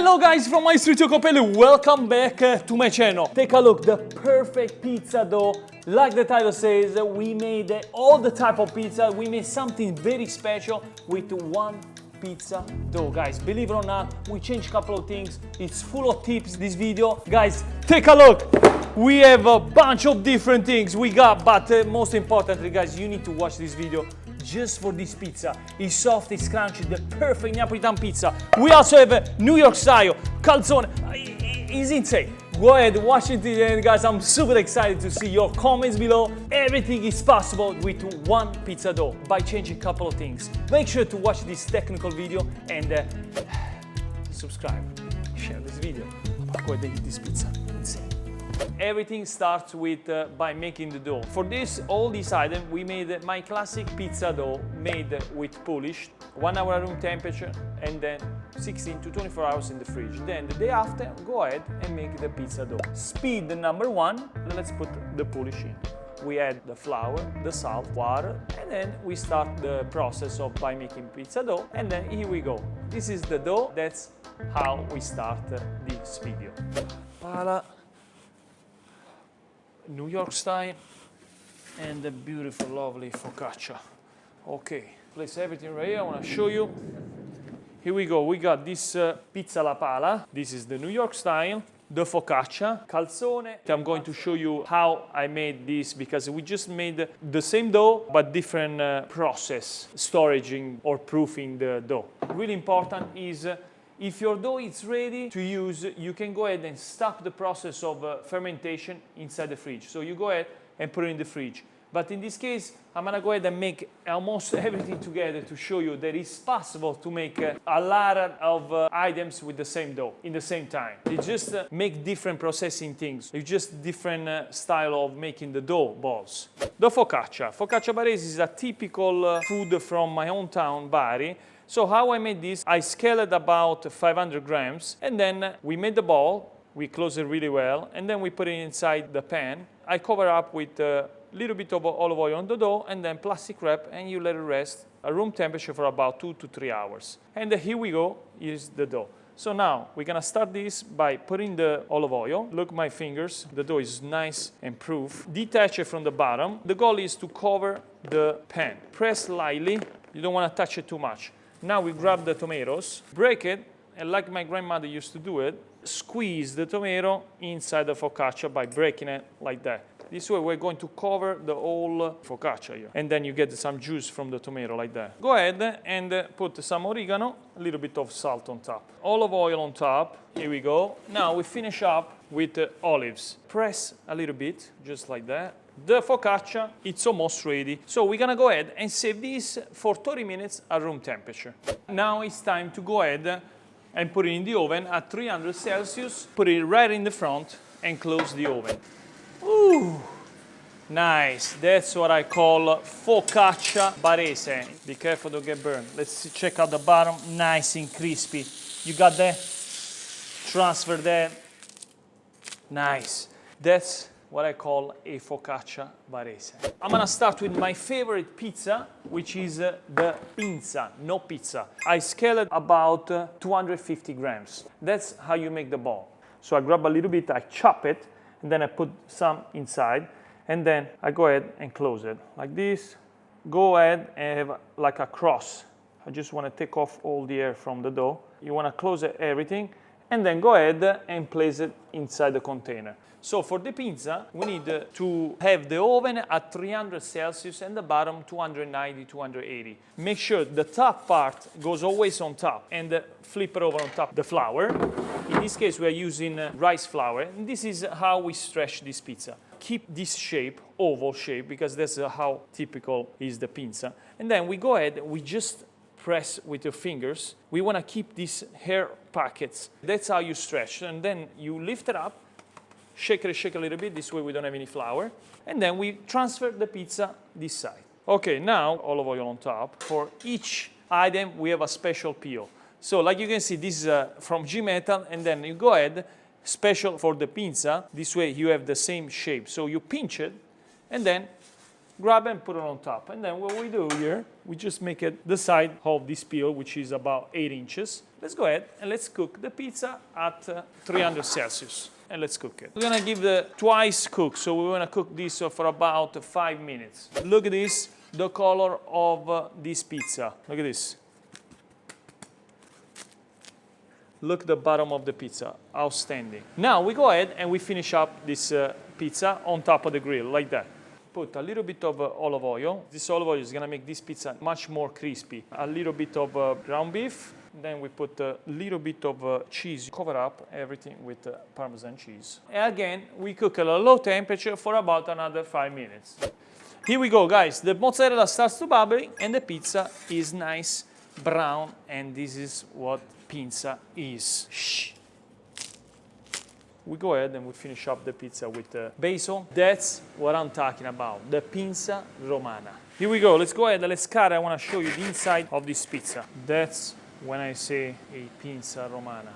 Hello guys from my street Iacopelli, welcome back to my channel. Take a look, the perfect pizza dough. Like the title says, we made all the type of pizza. We made something very special with one pizza dough. Guys, believe it or not, we changed a couple of things. It's full of tips, this video. Guys, take a look. We have a bunch of different things we got, but most importantly, guys, you need to watch this video just for this pizza. It's soft, it's crunchy, the perfect Neapolitan pizza. We also have a New York style, calzone. It's insane. Go ahead, watch it and guys, I'm super excited to see your comments below. Everything is possible with one pizza dough by changing a couple of things. Make sure to watch this technical video and subscribe, share this video. Go ahead and eat this pizza, insane. Everything starts with by making the dough. For this, all these items, we made my classic pizza dough made with polished, 1 hour at room temperature, and then 16 to 24 hours in the fridge. Then the day after, go ahead and make the pizza dough. Speed number 1, let's put the polish in. We add the flour, the salt, water, and then we start the process of by making pizza dough. And then here we go. This is the dough. That's how we start this video. Pala. New York style and the beautiful, lovely focaccia. Okay, place everything right here. I want to show you. Here we go. We got this pizza alla pala. This is the New York style. The focaccia, calzone. I'm going to show you how I made this because we just made the same dough but different process, storaging or proofing the dough. Really important is if your dough is ready to use, you can go ahead and stop the process of fermentation inside the fridge. So you go ahead and put it in the fridge. But in this case, I'm gonna go ahead and make almost everything together to show you that it's possible to make a lot of items with the same dough in the same time. You just make different processing things. It's just different style of making the dough balls. The focaccia. Focaccia barese is a typical food from my hometown, Bari. So how I made this, I scaled about 500 grams and then we made the ball, we close it really well and then we put it inside the pan. I cover up with a little bit of olive oil on the dough and then plastic wrap and you let it rest at room temperature for about 2 to 3 hours. And here we go, here's the dough. So now we're gonna start this by putting the olive oil. Look my fingers, the dough is nice and proof. Detach it from the bottom. The goal is to cover the pan. Press lightly, you don't wanna touch it too much. Now we grab the tomatoes, break it, and like my grandmother used to do it, squeeze the tomato inside the focaccia by breaking it like that. This way we're going to cover the whole focaccia here. And then you get some juice from the tomato like that. Go ahead and put some oregano, a little bit of salt on top. Olive oil on top, here we go. Now we finish up with olives. Press a little bit, just like that. The focaccia, it's almost ready. So we're gonna go ahead and save this for 30 minutes at room temperature. Now it's time to go ahead and put it in the oven at 300 Celsius. Put it right in the front and close the oven. Ooh, nice. That's what I call foccaccia barese. Be careful, don't get burned. Let's check out the bottom, nice and crispy. You got that? Transfer that. Nice. That's what I call a foccaccia barese. I'm gonna start with my favorite pizza, which is the pinza, no pizza. I scale it about 250 grams. That's how you make the ball. So I grab a little bit, I chop it, and then I put some inside, and then I go ahead and close it. Like this, go ahead and have like a cross. I just wanna take off all the air from the dough. You wanna close everything, and then go ahead and place it inside the container. So for the pizza, we need to have the oven at 300 Celsius and the bottom 290, 280. Make sure the top part goes always on top and flip it over on top the flour. In this case, we are using rice flour. And this is how we stretch this pizza. Keep this shape, oval shape, because that's how typical is the pizza. And then we go ahead, we just press with your fingers. We want to keep these hair packets. That's how you stretch. And then you lift it up. Shake a little bit, this way we don't have any flour. And then we transfer the pizza this side. Okay, now olive oil on top. For each item, we have a special peel. So like you can see, this is from G-Metal, and then you go ahead, special for the pizza. This way you have the same shape. So you pinch it, and then grab and put it on top. And then what we do here, we just make it the side of this peel, which is about 8 inches. Let's go ahead and let's cook the pizza at 300 Celsius. And let's cook it. We're gonna give the twice cook, so we're gonna cook this for about 5 minutes. Look at this, the color of this pizza. Look at this. Look at the bottom of the pizza, outstanding. Now we go ahead and we finish up this pizza on top of the grill, like that. Put a little bit of olive oil. This olive oil is gonna make this pizza much more crispy. A little bit of ground beef. Then we put a little bit of cheese. Cover up everything with Parmesan cheese. And again, we cook at a low temperature for about another 5 minutes. Here we go, guys. The mozzarella starts to bubble and the pizza is nice brown, and this is what pizza is. Shh. We go ahead and we finish up the pizza with basil. That's what I'm talking about, the pizza romana. Here we go, let's go ahead and let's cut. I want to show you the inside of this pizza. That's when I say a pizza romana.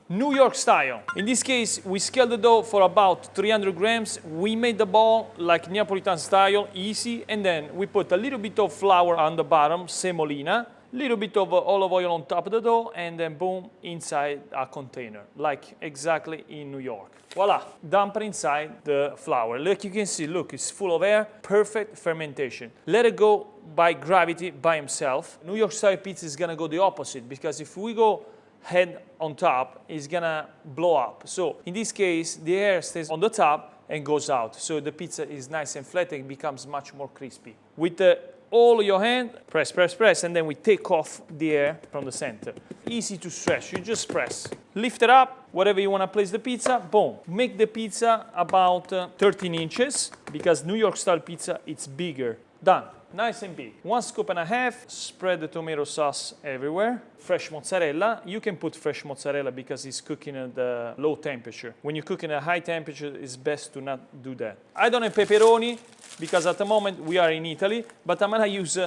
New York style. In this case, we scaled the dough for about 300 grams. We made the ball like Neapolitan style, easy, and then we put a little bit of flour on the bottom, semolina, little bit of olive oil on top of the dough, and then boom, inside a container, like exactly in New York. Voila, dump it inside the flour. Like you can see, look, it's full of air, perfect fermentation. Let it go by gravity by himself. New York style pizza is gonna go the opposite, because if we go head on top, it's gonna blow up. So in this case, the air stays on the top and goes out. So the pizza is nice and flat and becomes much more crispy. With the all your hand, press, press, press, and then we take off the air from the center. Easy to stretch, you just press. Lift it up, wherever you want to place the pizza, boom. Make the pizza about 13 inches, because New York style pizza, it's bigger. Done. Nice and big. 1 scoop and a half, spread the tomato sauce everywhere. Fresh mozzarella. You can put fresh mozzarella because it's cooking at the low temperature. When you're cooking at high temperature, it's best to not do that. I don't have pepperoni because at the moment we are in Italy, but I'm gonna use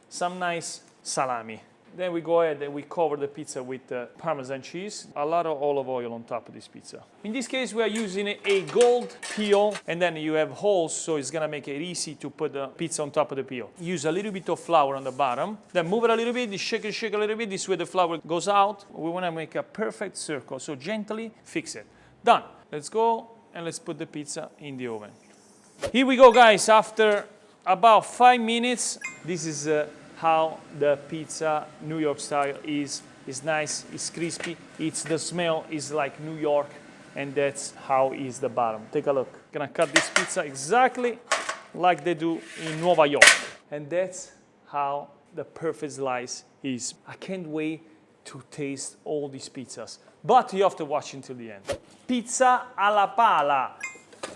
some nice salami. Then we go ahead and we cover the pizza with Parmesan cheese. A lot of olive oil on top of this pizza. In this case, we are using a gold peel, and then you have holes, so it's gonna make it easy to put the pizza on top of the peel. Use a little bit of flour on the bottom, then move it a little bit, shake a little bit, this way the flour goes out. We wanna make a perfect circle, so gently fix it. Done. Let's go and let's put the pizza in the oven. Here we go, guys. After about 5 minutes, this is how the pizza New York style is. It's nice, it's crispy, the smell is like New York, and that's how is the bottom. Take a look. Gonna cut this pizza exactly like they do in New York. And that's how the perfect slice is. I can't wait to taste all these pizzas. But you have to watch until the end. Pizza alla pala,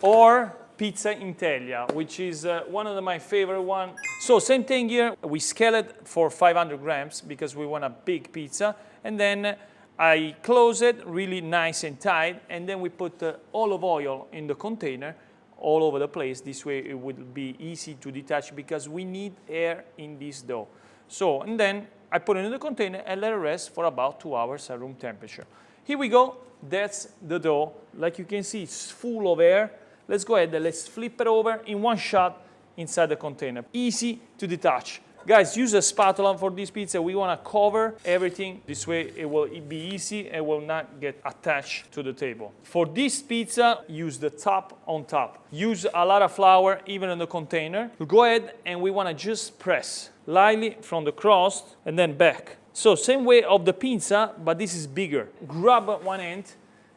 or pizza in teglia, which is one of my favorite ones. So same thing here, we scale it for 500 grams because we want a big pizza, and then I close it really nice and tight, and then we put olive oil in the container all over the place. This way it would be easy to detach because we need air in this dough. So, and then I put it in the container and let it rest for about 2 hours at room temperature. Here we go, that's the dough. Like you can see, it's full of air. Let's go ahead and let's flip it over in one shot inside the container. Easy to detach. Guys, use a spatula for this pizza. We want to cover everything. This way it will be easy and will not get attached to the table. For this pizza, use the top on top. Use a lot of flour even in the container. Go ahead and we want to just press lightly from the crust and then back. So same way of the pizza, but this is bigger. Grab one end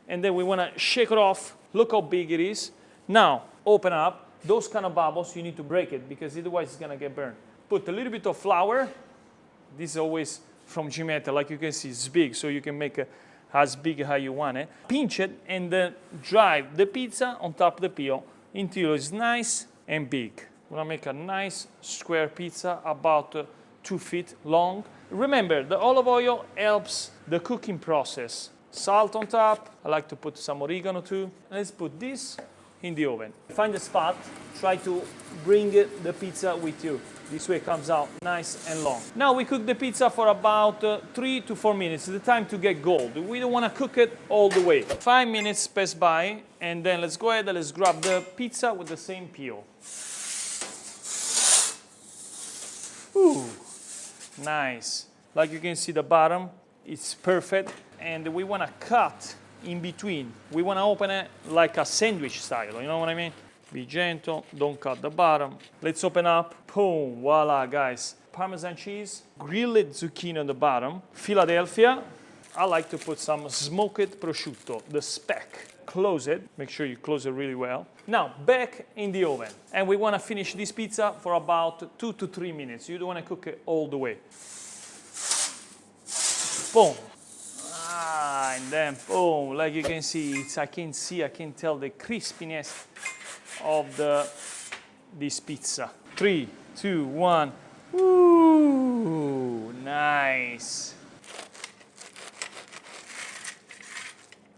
and then we want to shake it off. Look how big it is. Now, open up. Those kind of bubbles, you need to break it because otherwise it's gonna get burned. Put a little bit of flour. This is always from Gimetta, like you can see, it's big, so you can make it as big as you want it. Pinch it and then drive the pizza on top of the peel until it's nice and big. We're gonna make a nice square pizza about 2 feet long. Remember, the olive oil helps the cooking process. Salt on top. I like to put some oregano too. Let's put this in the oven. Find a spot, try to bring the pizza with you. This way it comes out nice and long. Now we cook the pizza for about 3 to 4 minutes. It's the time to get gold. We don't want to cook it all the way. 5 minutes pass by, and then let's go ahead and let's grab the pizza with the same peel. Ooh, nice. Like you can see, the bottom, it's perfect. And we want to cut in between. We want to open it like a sandwich style, you know what I mean? Be gentle, don't cut the bottom. Let's open up. Boom, voila, guys. Parmesan cheese, grilled zucchini on the bottom, Philadelphia. I like to put some smoked prosciutto, the speck. Close it, make sure you close it really well. Now, back in the oven. And we want to finish this pizza for about 2 to 3 minutes. You don't want to cook it all the way. Boom. And then boom, like you can see, I can tell the crispiness of this pizza. 3, 2, 1. Ooh, nice.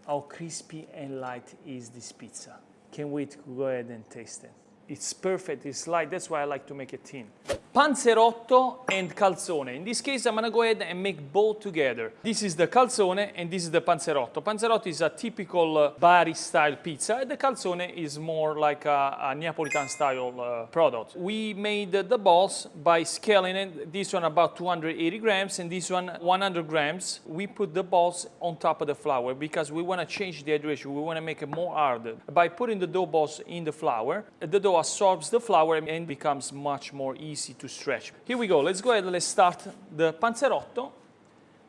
How crispy and light is this pizza? Can't wait to go ahead and taste it. It's perfect, it's light, that's why I like to make it thin. Panzerotto and calzone. In this case, I'm gonna go ahead and make both together. This is the calzone and this is the panzerotto. Panzerotto is a typical Bari style pizza, and the calzone is more like a Neapolitan style product. We made the balls by scaling it. This one about 280 grams and this one 100 grams. We put the balls on top of the flour because we wanna change the hydration. We wanna make it more hard. By putting the dough balls in the flour, the dough absorbs the flour and becomes much more easy to stretch. Here we go. Let's go ahead and let's start the panzerotto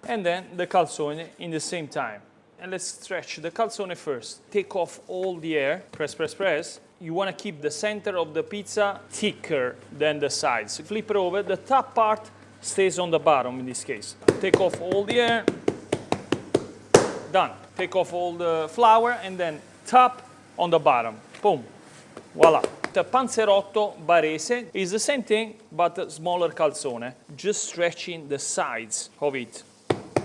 and then the calzone in the same time. And let's stretch the calzone first. Take off all the air. Press, press, press. You want to keep the center of the pizza thicker than the sides. Flip it over. The top part stays on the bottom in this case. Take off all the air. Done. Take off all the flour and then top on the bottom. Boom. Voila. The panzerotto barese is the same thing, but a smaller calzone, just stretching the sides of it.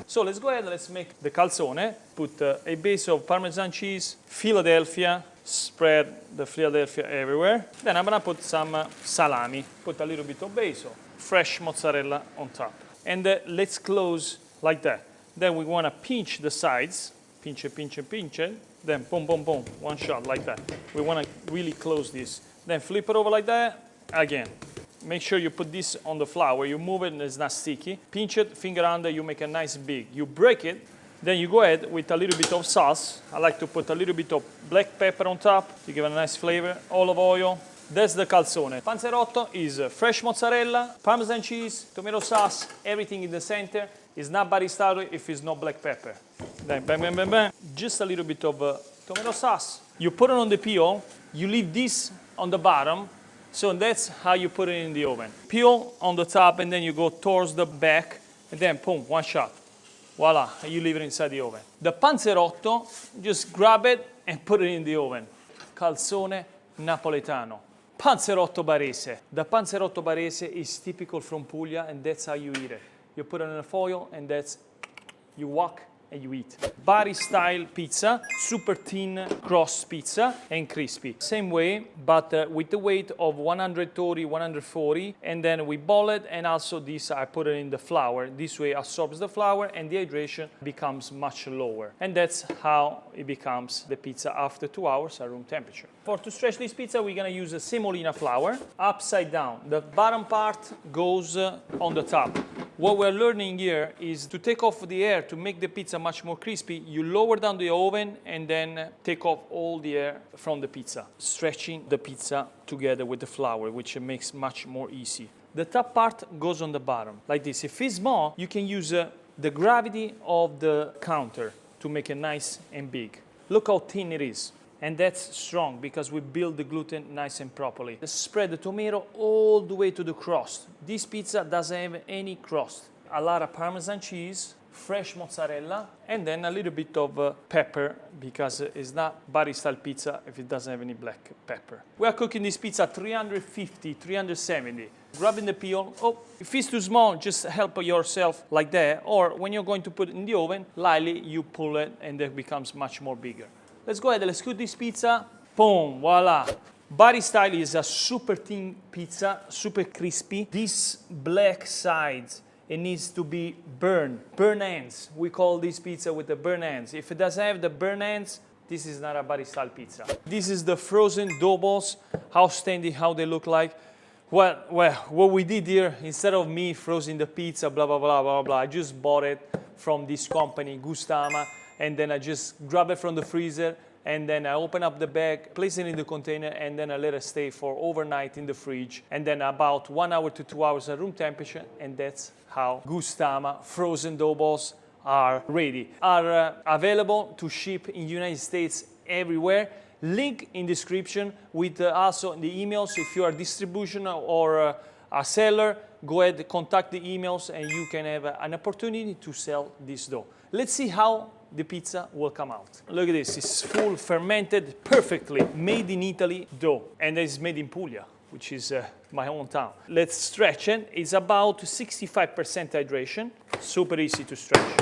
So let's go ahead and let's make the calzone. Put a base of Parmesan cheese, Philadelphia, spread the Philadelphia everywhere. Then I'm gonna put some salami, put a little bit of basil, fresh mozzarella on top. And let's close like that. Then we wanna pinch the sides, pinch it, pinch it, pinch it. Then boom, boom, boom, one shot like that. We wanna really close this. Then flip it over like that, again. Make sure you put this on the flour, you move it and it's not sticky. Pinch it, finger under, you make a nice big. You break it, then you go ahead with a little bit of sauce. I like to put a little bit of black pepper on top to give it a nice flavor, olive oil. That's the calzone. Panzerotto is fresh mozzarella, Parmesan cheese, tomato sauce, everything in the center. It's not Bari style if it's not black pepper. Then bang, bang, bang, bang. Just a little bit of tomato sauce. You put it on the peel, you leave this on the bottom, so that's how you put it in the oven. Peel on the top and then you go towards the back and then boom, one shot. Voila, you leave it inside the oven. The panzerotto, just grab it and put it in the oven. Calzone napoletano. Panzerotto barese. The panzerotto barese is typical from Puglia and that's how you eat it. You put it in a foil and that's, you walk and you eat. Bari style pizza, super thin crust pizza and crispy. Same way, but with the weight of 130, 140, and then we ball it, and also this I put it in the flour. This way absorbs the flour and the hydration becomes much lower. And that's how it becomes the pizza after 2 hours at room temperature. To stretch this pizza, we're gonna use a semolina flour, upside down. The bottom part goes on the top. What we're learning here is to take off the air to make the pizza much more crispy. You lower down the oven and then take off all the air from the pizza, stretching the pizza together with the flour, which makes much more easy. The top part goes on the bottom, like this. If it's small, you can use the gravity of the counter to make it nice and big. Look how thin it is. And that's strong because we build the gluten nice and properly. Spread the tomato all the way to the crust. This pizza doesn't have any crust. A lot of Parmesan cheese, fresh mozzarella, and then a little bit of pepper because it's not Bari style pizza if it doesn't have any black pepper. We are cooking this pizza 350, 370. Grabbing the peel. Oh, if it's too small, just help yourself like that. Or when you're going to put it in the oven, lightly you pull it and it becomes much more bigger. Let's go ahead and let's cook this pizza. Boom, voila. Bari style is a super thin pizza, super crispy. This black sides, it needs to be burned. Burn ends. We call this pizza with the burn ends. If it doesn't have the burn ends, this is not a Bari style pizza. This is the frozen dough balls. Outstanding how they look like. Well, what we did here, instead of me frozen the pizza, blah, blah, blah, blah, blah, I just bought it from this company, Gustama, and then I just grab it from the freezer, and then I open up the bag, place it in the container, and then I let it stay for overnight in the fridge, and then about 1 hour to 2 hours at room temperature, and that's how Gustama frozen dough balls are ready. Are available to ship in United States everywhere. Link in description with also the emails. If you are a distribution or a seller, go ahead, contact the emails, and you can have an opportunity to sell this dough. Let's see how the pizza will come out. Look at this, it's full fermented, perfectly made in Italy dough, and it's made in Puglia, which is my hometown. Let's stretch it. It's about 65% hydration, super easy to stretch.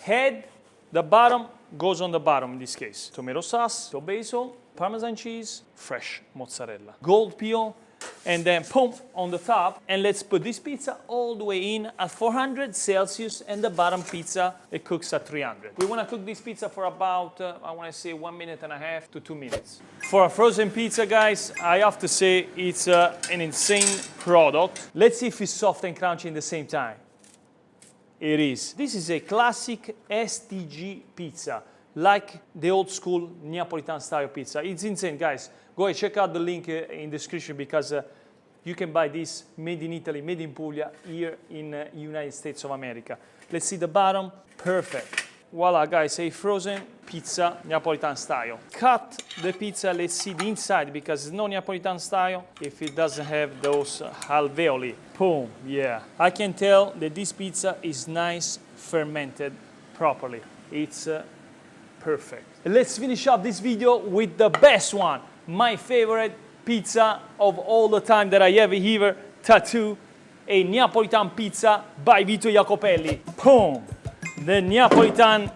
Head, the bottom goes on the bottom in this case. Tomato sauce, basil, Parmesan cheese, fresh mozzarella, gold peel, and then boom on the top. And let's put this pizza all the way in at 400 Celsius, and the bottom pizza, it cooks at 300. We want to cook this pizza for about, I want to say 1.5 minutes to 2 minutes. For a frozen pizza, guys, I have to say it's an insane product. Let's see if it's soft and crunchy at the same time. It is. This is a classic STG pizza, like the old school Neapolitan style pizza. It's insane, guys. Go ahead, check out the link in the description, because you can buy this made in Italy, made in Puglia, here in United States of America. Let's see the bottom. Perfect. Voila, guys, a frozen pizza Neapolitan style. Cut the pizza, let's see the inside, because it's no Neapolitan style if it doesn't have those alveoli. Boom, yeah. I can tell that this pizza is nice, fermented properly. It's perfect. Let's finish up this video with the best one. My favorite pizza of all the time that I have here tattoo, a Neapolitan pizza by Vito Iacopelli. Boom! The Neapolitan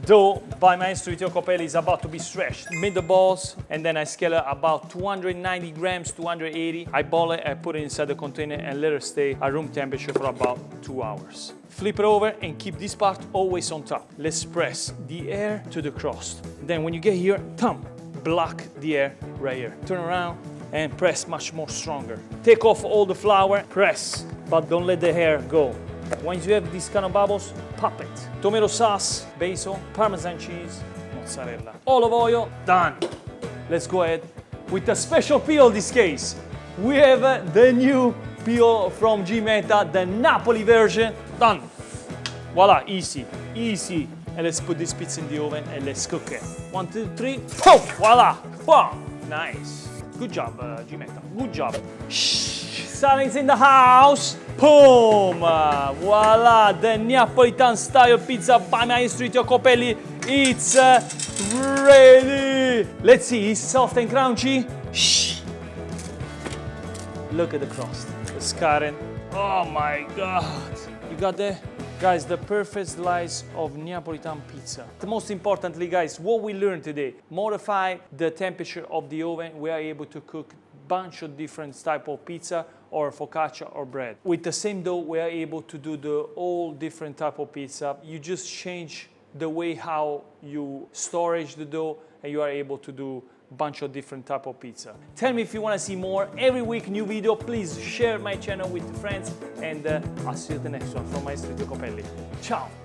dough by Maestro Iacopelli is about to be stretched. Made the balls, and then I scale it about 290 grams, 280. I ball it, I put it inside the container, and let it stay at room temperature for about 2 hours. Flip it over and keep this part always on top. Let's press the air to the crust. Then when you get here, block the air right here. Turn around and press much more stronger. Take off all the flour, press, but don't let the hair go. Once you have these kind of bubbles, pop it. Tomato sauce, basil, Parmesan cheese, mozzarella. Olive oil, done. Let's go ahead with a special peel this case. We have the new peel from Gmeta, the Napoli version. Done. Voila, easy, easy. And let's put this pizza in the oven and let's cook it. 1, 2, 3, boom, voila. Wow, nice. Good job, Gmeta. Good job. Silence in the house. Boom! Voila! The Neapolitan style pizza by Maestro Iacopelli. It's ready! Let's see, it's soft and crunchy. Shh. Look at the crust. It's cutting. Oh my God! You got that? Guys, the perfect slice of Neapolitan pizza. Most importantly, guys, what we learned today, modify the temperature of the oven. We are able to cook bunch of different type of pizza or focaccia or bread. With the same dough, we are able to do the all different type of pizza. You just change the way how you storage the dough, and you are able to do bunch of different type of pizza. Tell me if you want to see more. Every week new video. Please share my channel with friends, and I'll see you at the next one from Maestro Iacopelli. Ciao!